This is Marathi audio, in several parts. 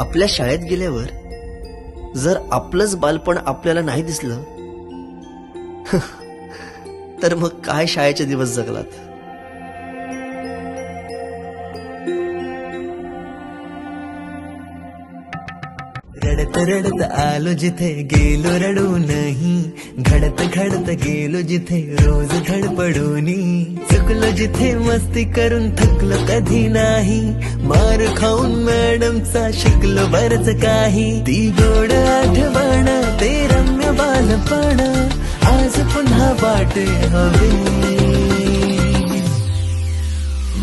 आपल्या शाळेत गेल्यावर जर आपलंच बालपण आपल्याला नाही दिसलं तर मग काय शाळेचे दिवस जगलात. रडत रडत आलो जिथे गेलो रडू नाही, घडत घडत गेलो जिथे रोज धडपडूनी, चुकलो जिथे मस्ती करून थकलो कधी नाही, मार खाऊन मॅडमचा शिकलो बरच काही. ती गोड आठवण ते रम्य बालपण आज पुन्हा वाटे हवे.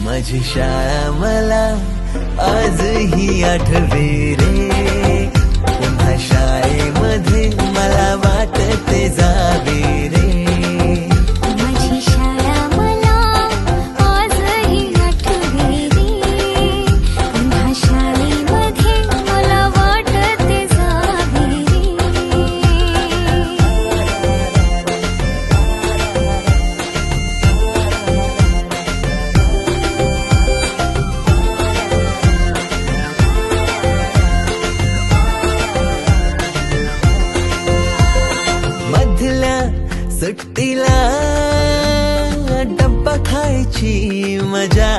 माझी शाळा मला आजही आठवे रे, पुन्हा शाळेमध्ये मला वाटते जावे रे. माझी शाळा मला आजही आठवे रे, पुन्हा शाळेमध्ये मला वाटते जावे रे. मधल्या सुट्टीला डब्बा खायची मजा,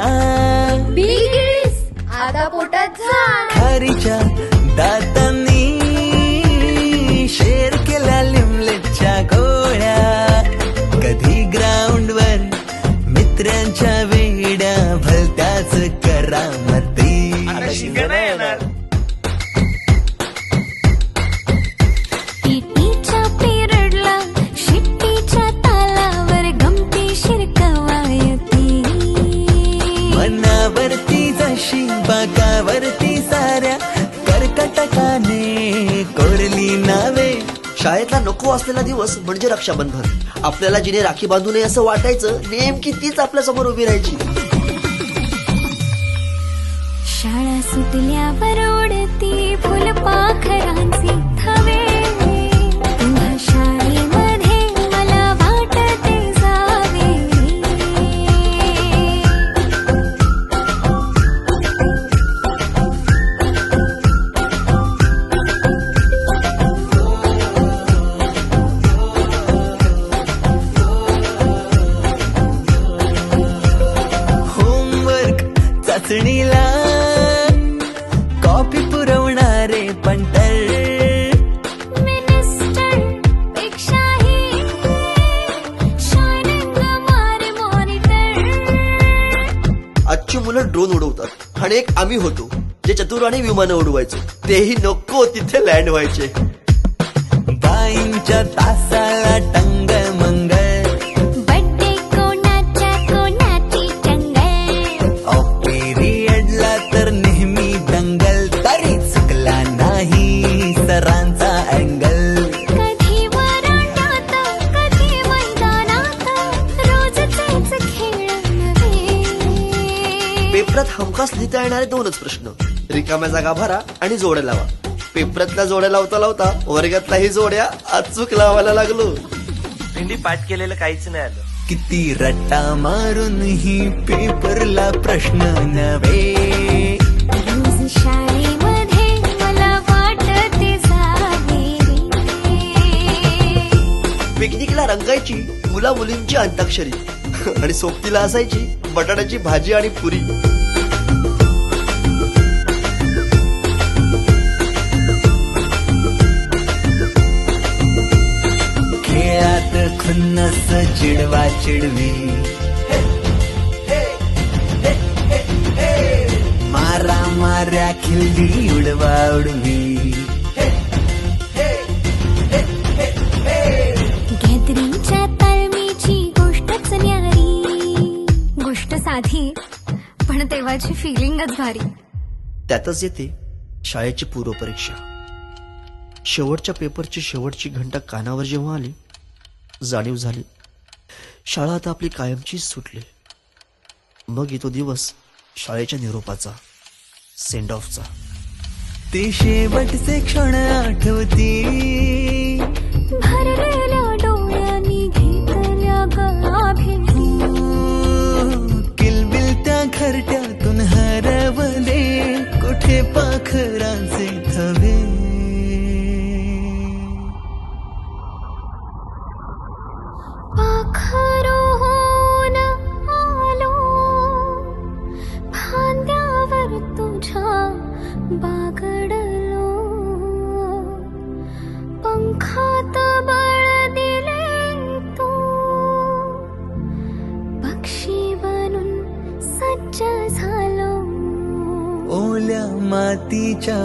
बिलगिरीस आता पोटात जा. खारीच्या दातांनी शेर केल्या लिमलेटच्या गोळ्या, कधी ग्राउंडवर मित्रांच्या वेड्या भलत्याच करामती. पीटीच्या पिरियडला शिट्टीच्या तालावर गमतीशीर कवायती. मनावरती जशी बागावरती साऱ्या कर्कटकाने कोरली नावे. शाळेतला नको असलेला दिवस म्हणजे रक्षाबंधन. आपल्याला जिने राखी बांधू नये असं वाटायचं, नेमकी तीच आपल्या समोर उभी राहायची. शाळा सुटल्यावर ओढती फुलपाखरांचे थवे, पुन्हा शाळेमध्ये मला वाटते जावे. होमवर्क चाचणीला कॉपी पुरवणारे पंटर, मिनिस्टर पेक्षाही शायनिंग मारे मॉनिटर. आजची मुलं ड्रोन उडवतात आणि एक आम्ही होतो जे चतुराने विमानं उडवायचो, तेही नको तिथे लँड व्हायचे. बाईंच्या तासाला टंग मंगल, बड्डे कोणाच्या कोणाची टंगल. पिरियडला तर नेहमी दंगल, तरी चुकला नाही सरांचा अँगल. कधी वरांड्यात कधी मैदानात रोजचेच खेळ नव्हे. पेपरात हमखास लिहिता येणारे दोनच प्रश्न, रिकाम्या जागा भरा आणि जोड्या लावा. पेपरातल्या जोड्या लावता लावता वर्गातल्याही जोड्या अचूक लावायला लागलो. भेंडी पाठ केलेलं काहीच नाही आलं. किती रट्टा मारून ही पेपरला प्रश्न नव्हे. रोज शाळेमध्ये मला वाटते जावे रे. पिकनिकला रंगायची मुला मुलींची अंताक्षरी आणि सोबतीला असायची बटाट्याची भाजी आणि पुरी. खेळात खुन्नस चिडवा चिडवी, मारा माऱ्या खिल्ली उडवा उडवी. गॅदरिंगच्या तालमीची गोष्टच न्यारी. गोष्ट साधी पण तेव्हाची फिलिंगच भारी. त्यातच येते शाळेची पूर्वपरीक्षा. शेवटच्या पेपरची शेवटची घंटा कानावर जेव्हा आली, जाणीव झाली शाळा आता आपली कायमचीच सुटली. मग येतो दिवस शाळेच्या निरोपाचा, सेंड ऑफचा. ते शेवटचे क्षण आठवती, भरलेल्या डोळ्यांनी घेतल्या गळाभेटी. किलबिल त्या घरट्यातून हरवले कुठे पाखरांचे ओल्या मातीच्या